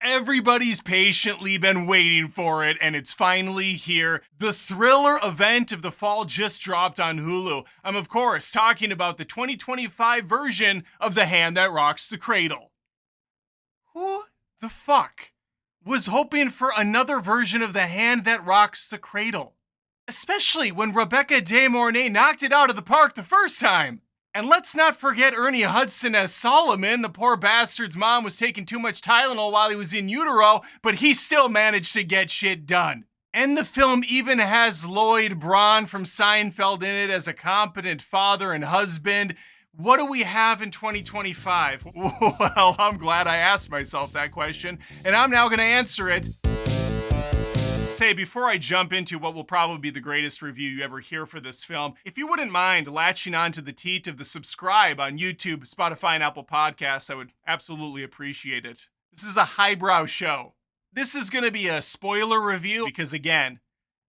Everybody's patiently been waiting for it, and it's finally here. The thriller event of the fall just dropped on Hulu. I'm, of course, talking about the 2025 version of The Hand That Rocks the Cradle. Who the fuck was hoping for another version of The Hand That Rocks the Cradle? Especially when Rebecca De Mornay knocked it out of the park the first time. And let's not forget Ernie Hudson as Solomon. The poor bastard's mom was taking too much Tylenol while he was in utero, but he still managed to get shit done. And the film even has Lloyd Braun from Seinfeld in it as a competent father and husband. What do we have in 2025? Well, I'm glad I asked myself that question, and I'm now going to answer it. Say, before I jump into what will probably be the greatest review you ever hear for this film, if you wouldn't mind latching onto the teat of the subscribe on YouTube, Spotify, and Apple Podcasts, I would absolutely appreciate it. This is a highbrow show. This is going to be a spoiler review because, again,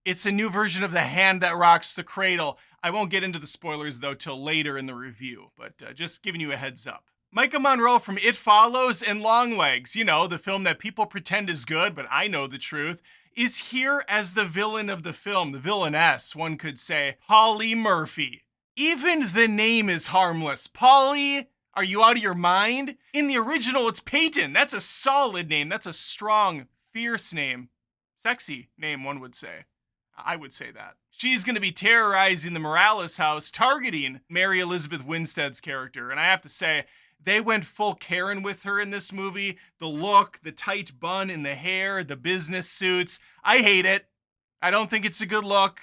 it's a new version of The Hand That Rocks the Cradle. I won't get into the spoilers, though, till later in the review, but just giving you a heads up. Micah Monroe from It Follows and Longlegs, you know, the film that people pretend is good, but I know the truth, is here as the villain of the film, the villainess, one could say, Polly Murphy. Even the name is harmless. Polly, are you out of your mind? In the original, it's Peyton. That's a solid name. That's a strong, fierce name. Sexy name, one would say. I would say that. She's going to be terrorizing the Morales house, targeting Mary Elizabeth Winstead's character. And I have to say, they went full Karen with her in this movie. The look, the tight bun in the hair, the business suits. I hate it. I don't think it's a good look.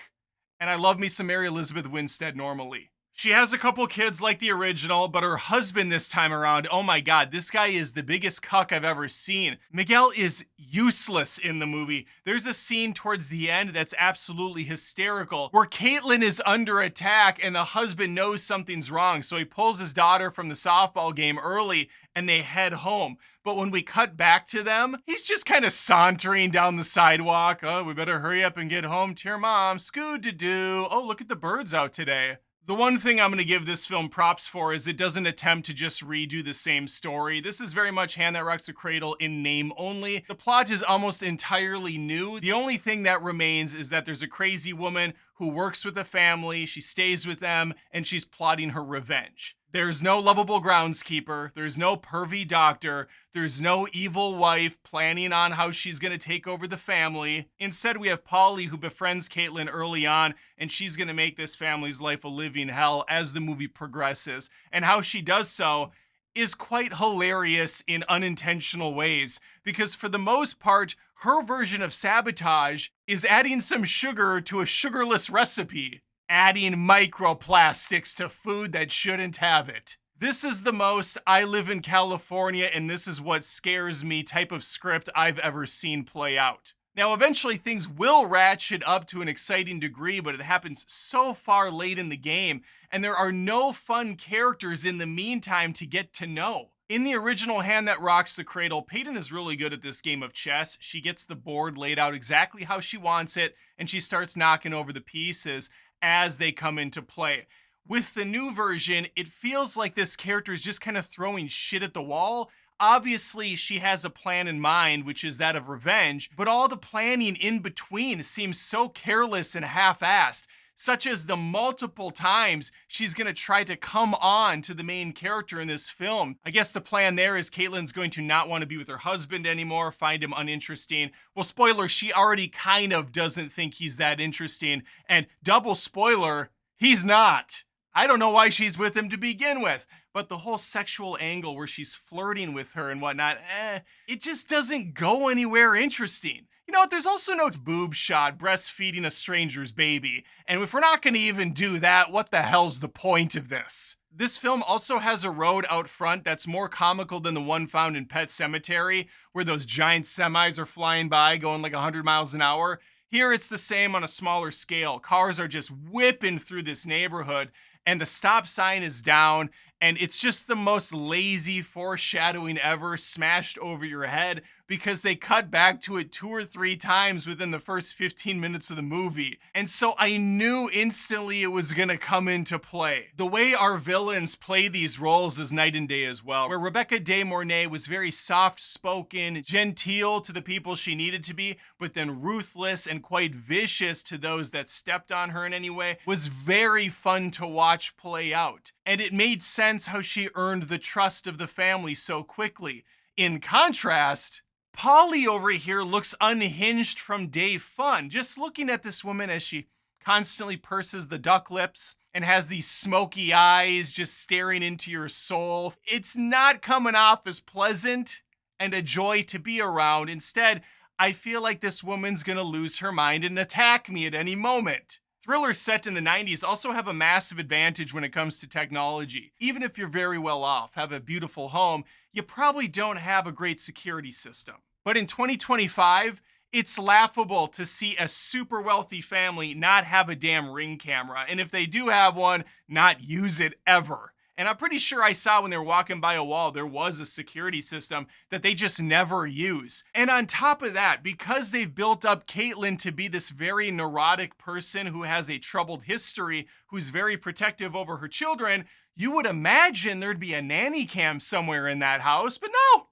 And I love me some Mary Elizabeth Winstead normally. She has a couple kids like the original, but her husband this time around, oh my God, this guy is the biggest cuck I've ever seen. Miguel is useless in the movie. There's a scene towards the end that's absolutely hysterical where Caitlin is under attack and the husband knows something's wrong. So he pulls his daughter from the softball game early and they head home. But when we cut back to them, he's just kind of sauntering down the sidewalk. Oh, we better hurry up and get home to your mom. Scoo-doo-doo. Oh, look at the birds out today. The one thing I'm going to give this film props for is it doesn't attempt to just redo the same story. This is very much Hand That Rocks the Cradle in name only. The plot is almost entirely new. The only thing that remains is that there's a crazy woman who works with a family, she stays with them, and she's plotting her revenge. There's no lovable groundskeeper, there's no pervy doctor, there's no evil wife planning on how she's gonna take over the family. Instead, we have Polly who befriends Caitlin early on, and she's gonna make this family's life a living hell as the movie progresses. And how she does so is quite hilarious in unintentional ways, because for the most part, her version of sabotage is adding some sugar to a sugarless recipe. Adding microplastics to food that shouldn't have it. This is the most I live in California and this is what scares me type of script I've ever seen play out. Now, eventually things will ratchet up to an exciting degree, but it happens so far late in the game, and there are no fun characters in the meantime to get to know. In the original Hand That Rocks the Cradle, Peyton is really good at this game of chess. She gets the board laid out exactly how she wants it, and she starts knocking over the pieces as they come into play. With the new version, it feels like this character is just kind of throwing shit at the wall. Obviously, she has a plan in mind, which is that of revenge, but all the planning in between seems so careless and half-assed, such as the multiple times she's going to try to come on to the main character in this film. I guess the plan there is Caitlin's going to not want to be with her husband anymore, find him uninteresting. Well, spoiler, she already kind of doesn't think he's that interesting. And double spoiler, he's not. I don't know why she's with him to begin with. But the whole sexual angle where she's flirting with her and whatnot, it just doesn't go anywhere interesting. You know what, there's also no boob shot breastfeeding a stranger's baby. And if we're not going to even do that, what the hell's the point of this? This film also has a road out front that's more comical than the one found in Pet Sematary, where those giant semis are flying by going like 100 miles an hour. Here it's the same on a smaller scale. Cars are just whipping through this neighborhood, and the stop sign is down, and it's just the most lazy foreshadowing ever, smashed over your head. because they cut back to it 2 or 3 times within the first 15 minutes of the movie. And so I knew instantly it was gonna come into play. The way our villains play these roles is night and day as well, where Rebecca De Mornay was very soft-spoken, genteel to the people she needed to be, but then ruthless and quite vicious to those that stepped on her in any way, was very fun to watch play out. And it made sense how she earned the trust of the family so quickly. In contrast, Polly over here looks unhinged from day one. Just looking at this woman as she constantly purses the duck lips and has these smoky eyes just staring into your soul, it's not coming off as pleasant and a joy to be around. Instead, I feel like this woman's gonna lose her mind and attack me at any moment. Thrillers set in the 90s also have a massive advantage when it comes to technology. Even if you're very well off, have a beautiful home, you probably don't have a great security system. But in 2025, it's laughable to see a super wealthy family not have a damn Ring camera. And if they do have one, not use it ever. And I'm pretty sure I saw when they were walking by a wall, there was a security system that they just never use. And on top of that, because they've built up Caitlin to be this very neurotic person who has a troubled history, who's very protective over her children, you would imagine there'd be a nanny cam somewhere in that house, but no.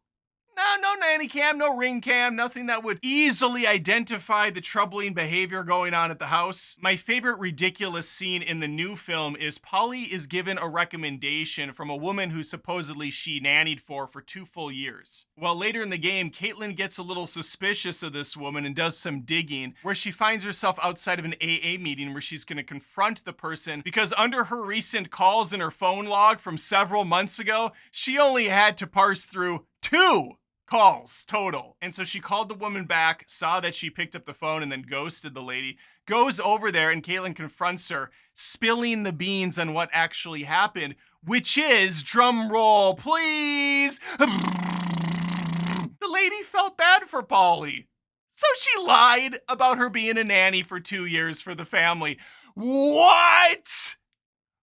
No nanny cam, no Ring cam, nothing that would easily identify the troubling behavior going on at the house. My favorite ridiculous scene in the new film is Polly is given a recommendation from a woman who supposedly she nannied for 2 full years. Well, later in the game, Caitlin gets a little suspicious of this woman and does some digging, where she finds herself outside of an AA meeting where she's going to confront the person because under her recent calls in her phone log from several months ago, she only had to parse through 2 calls total. And so she called the woman back, saw that she picked up the phone and then ghosted the lady, goes over there and Caitlin confronts her, spilling the beans on what actually happened, which is, drum roll please, the lady felt bad for Polly. So she lied about her being a nanny for 2 years for the family. What?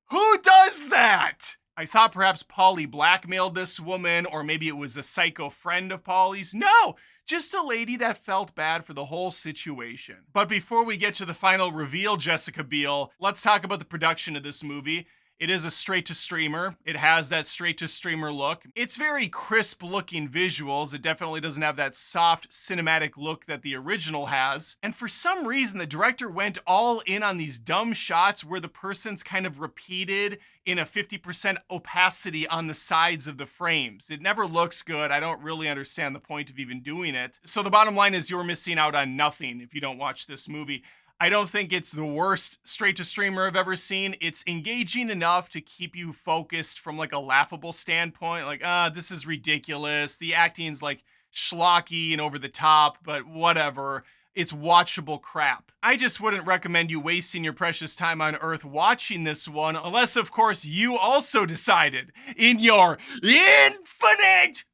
Who does that? I thought perhaps Polly blackmailed this woman, or maybe it was a psycho friend of Polly's. No, just a lady that felt bad for the whole situation. But before we get to the final reveal, Jessica Biel, let's talk about the production of this movie. It is a straight-to-streamer. It has that straight-to-streamer look. It's very crisp-looking visuals. It definitely doesn't have that soft, cinematic look that the original has. And for some reason, the director went all in on these dumb shots where the person's kind of repeated in a 50% opacity on the sides of the frames. It never looks good. I don't really understand the point of even doing it. So the bottom line is you're missing out on nothing if you don't watch this movie. I don't think it's the worst straight-to-streamer I've ever seen. It's engaging enough to keep you focused from like a laughable standpoint. Like, this is ridiculous. The acting's like schlocky and over the top, but whatever. It's watchable crap. I just wouldn't recommend you wasting your precious time on Earth watching this one, unless of course you also decided in your infinite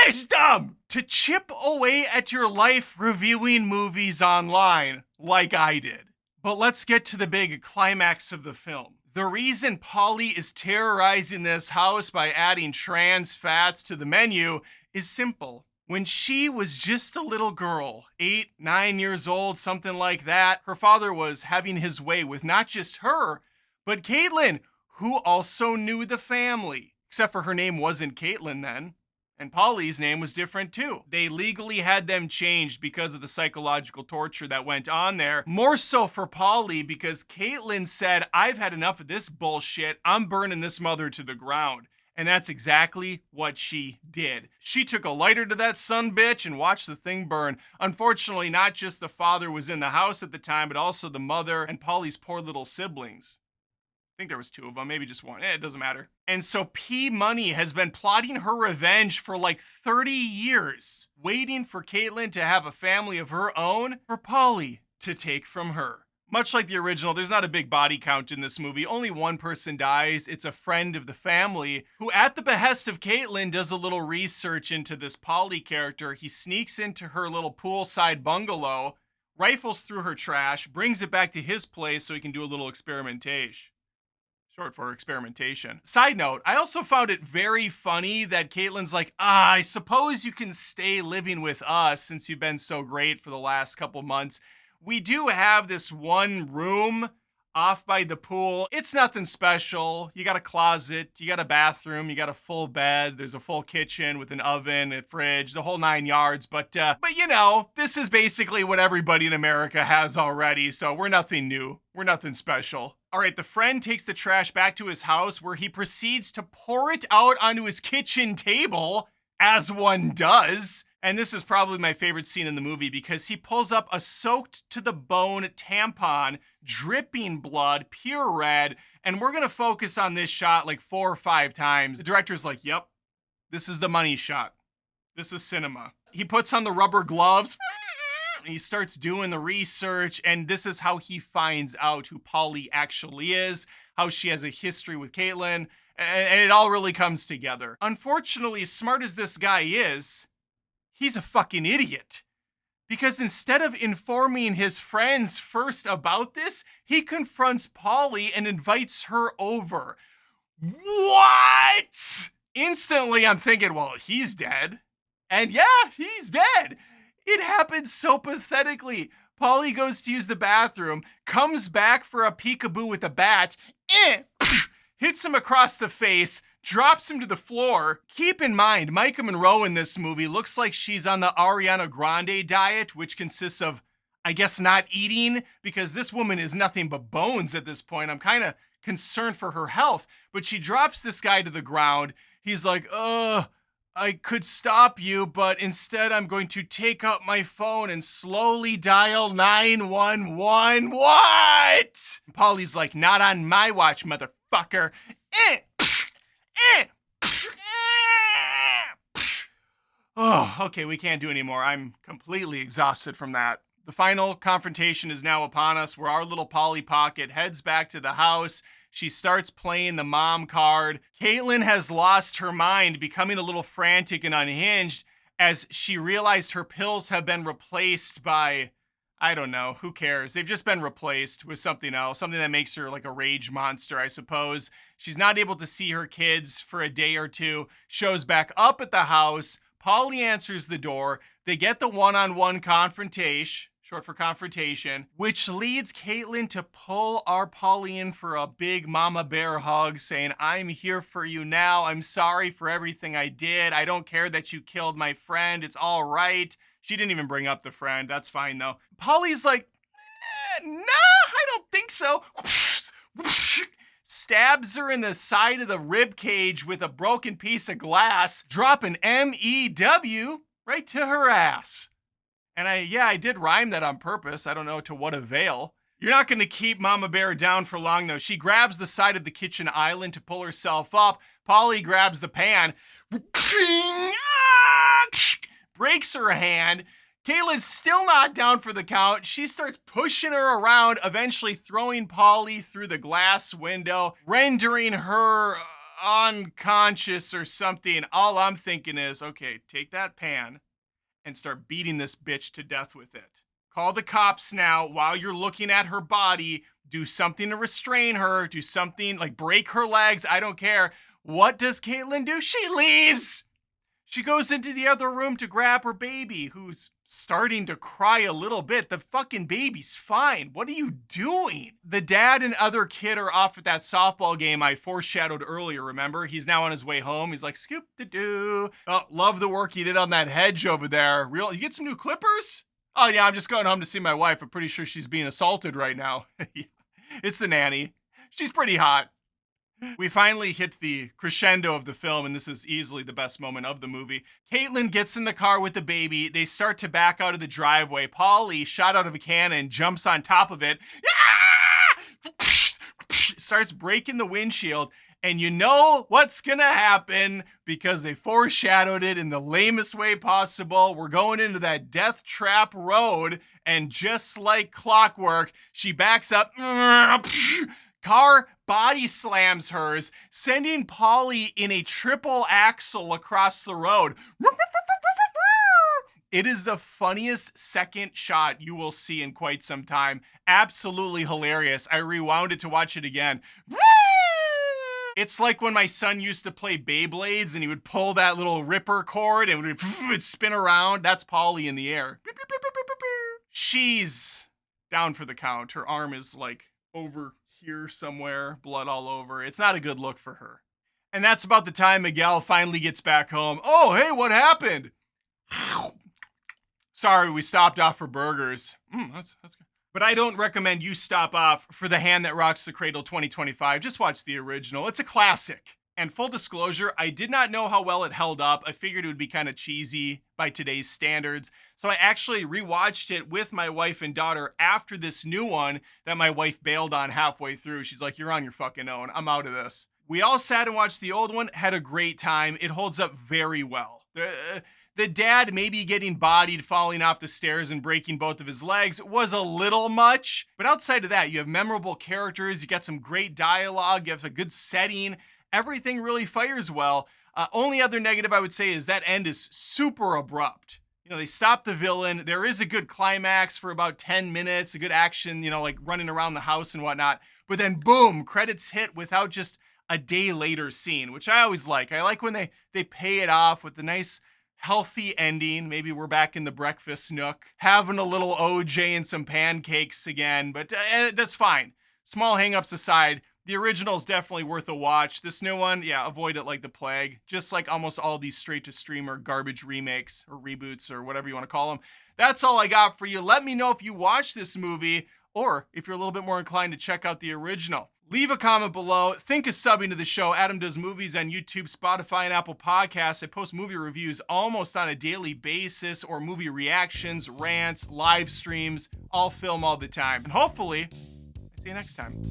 wisdom to chip away at your life reviewing movies online like I did. But let's get to the big climax of the film. The reason Polly is terrorizing this house by adding trans fats to the menu is simple. When she was just a little girl, 8, 9 years old, something like that, her father was having his way with not just her, but Caitlin, who also knew the family. Except for her name wasn't Caitlin then. And Polly's name was different too. They legally had them changed because of the psychological torture that went on there. More so for Polly because Caitlin said, I've had enough of this bullshit. I'm burning this mother to the ground. And that's exactly what she did. She took a lighter to that sumbitch and watched the thing burn. Unfortunately, not just the father was in the house at the time, but also the mother and Polly's poor little siblings. I think there was 2 of them, maybe just 1. It doesn't matter. And so P Money has been plotting her revenge for like 30 years, waiting for Caitlin to have a family of her own for Polly to take from her. Much like the original, there's not a big body count in this movie. Only 1 person dies. It's a friend of the family who, at the behest of Caitlin, does a little research into this Polly character. He sneaks into her little poolside bungalow, rifles through her trash, brings it back to his place so he can do a little experimentation. short for experimentation. Side note, I also found it very funny that Caitlin's like, I suppose you can stay living with us since you've been so great for the last couple months. We do have this one room off by the pool. It's nothing special. You got a closet, you got a bathroom, you got a full bed, there's a full kitchen with an oven, a fridge, the whole 9 yards. But you know, this is basically what everybody in America has already, so we're nothing new. We're nothing special. All right, the friend takes the trash back to his house where he proceeds to pour it out onto his kitchen table, as one does. And this is probably my favorite scene in the movie because he pulls up a soaked to the bone tampon, dripping blood, pure red, and we're gonna focus on this shot like 4 or 5 times. The director's like, yep, this is the money shot. This is cinema. He puts on the rubber gloves, and he starts doing the research, and this is how he finds out who Polly actually is, how she has a history with Caitlin, and it all really comes together. Unfortunately, as smart as this guy is, he's a fucking idiot. Because instead of informing his friends first about this, he confronts Polly and invites her over. What? Instantly, I'm thinking, well, he's dead. And yeah, he's dead. It happens so pathetically. Polly goes to use the bathroom, comes back for a peekaboo with a bat, hits him across the face, drops him to the floor. Keep in mind, Micah Monroe in this movie looks like she's on the Ariana Grande diet, which consists of, I guess, not eating, because this woman is nothing but bones at this point. I'm kind of concerned for her health, but she drops this guy to the ground. He's like, I could stop you, but instead I'm going to take out my phone and slowly dial 911. What? Polly's like, not on my watch, motherfucker. Oh, okay, we can't do anymore. I'm completely exhausted from that. The final confrontation is now upon us, where our little Polly Pocket heads back to the house. She starts playing the mom card. Caitlin has lost her mind, becoming a little frantic and unhinged as she realized her pills have been replaced by, I don't know, who cares? They've just been replaced with something else, something that makes her like a rage monster, I suppose. She's not able to see her kids for a day or two, shows back up at the house. Polly answers the door. They get the one-on-one confrontation, short for confrontation, which leads Caitlin to pull our Polly in for a big mama bear hug, saying, I'm here for you now. I'm sorry for everything I did. I don't care that you killed my friend. It's all right. She didn't even bring up the friend. That's fine, though. Polly's like, nah, I don't think so. Stabs her in the side of the rib cage with a broken piece of glass, dropping MEW right to her ass. And I did rhyme that on purpose. I don't know to what avail. You're not going to keep Mama Bear down for long, though. She grabs the side of the kitchen island to pull herself up. Polly grabs the pan, breaks her hand. Caitlin's still not down for the count. She starts pushing her around, eventually throwing Polly through the glass window, rendering her unconscious or something. All I'm thinking is, okay, take that pan and start beating this bitch to death with it. Call the cops now while you're looking at her body. Do something to restrain her. Do something like break her legs. I don't care. What does Caitlin do? She leaves. She goes into the other room to grab her baby, who's starting to cry a little bit. The fucking baby's fine. What are you doing? The dad and other kid are off at that softball game I foreshadowed earlier, remember? He's now on his way home. He's like, scoop-de-doo. Oh, love the work he did on that hedge over there. You get some new clippers? Oh, yeah, I'm just going home to see my wife. I'm pretty sure she's being assaulted right now. It's the nanny. She's pretty hot. We finally hit the crescendo of the film, and this is easily the best moment of the movie. Caitlin gets in the car with the baby. They start to back out of the driveway. Polly, shot out of a cannon, jumps on top of it. Starts breaking the windshield. And you know what's gonna happen because they foreshadowed it in the lamest way possible. We're going into that death trap road, and just like clockwork, she backs up. Car body slams hers, sending Polly in a triple axle across the road. It is the funniest second shot you will see in quite some time. Absolutely hilarious. I rewound it to watch it again. It's like when my son used to play Beyblades and he would pull that little ripper cord and it would spin around. That's Polly in the air. She's down for the count. Her arm is like over here somewhere, blood all over. It's not a good look for her. And that's about the time Miguel finally gets back home. Oh, hey, what happened? Sorry, we stopped off for burgers. That's good. But I don't recommend you stop off for The Hand That Rocks the Cradle 2025. Just watch the original. It's a classic. And full disclosure, I did not know how well it held up. I figured it would be kind of cheesy by today's standards. So I actually rewatched it with my wife and daughter after this new one that my wife bailed on halfway through. She's like, you're on your fucking own. I'm out of this. We all sat and watched the old one, had a great time. It holds up very well. The dad maybe getting bodied, falling off the stairs and breaking both of his legs was a little much. But outside of that, you have memorable characters, you got some great dialogue, you have a good setting. Everything really fires well. Only other negative I would say is that end is super abrupt. You know, they stop the villain. There is a good climax for about 10 minutes, a good action, you know, like running around the house and whatnot. But then boom, credits hit without just a day later scene, which I always like. I like when they pay it off with the nice healthy ending. Maybe we're back in the breakfast nook, having a little OJ and some pancakes again, but that's fine. Small hangups aside, the original is definitely worth a watch. This new one, yeah, avoid it like the plague. Just like almost all these straight-to-streamer garbage remakes or reboots or whatever you want to call them. That's all I got for you. Let me know if you watch this movie or if you're a little bit more inclined to check out the original. Leave a comment below. Think of subbing to the show. Adam Does Movies on YouTube, Spotify, and Apple Podcasts. I post movie reviews almost on a daily basis, or movie reactions, rants, live streams, all film all the time. And hopefully, I see you next time.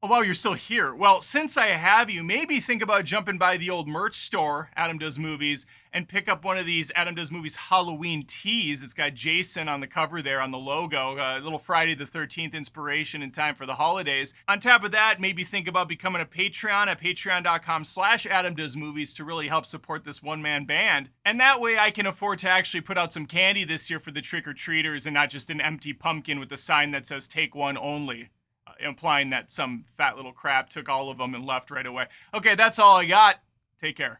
Oh, wow, you're still here. Well, since I have you, maybe think about jumping by the old merch store, Adam Does Movies, and pick up one of these Adam Does Movies Halloween tees. It's got Jason on the cover there on the logo, a little Friday the 13th inspiration in time for the holidays. On top of that, maybe think about becoming a Patreon at patreon.com/AdamDoesMovies to really help support this one-man band. And that way I can afford to actually put out some candy this year for the trick-or-treaters and not just an empty pumpkin with a sign that says take one only. Implying that some fat little crap took all of them and left right away. Okay, that's all I got. Take care.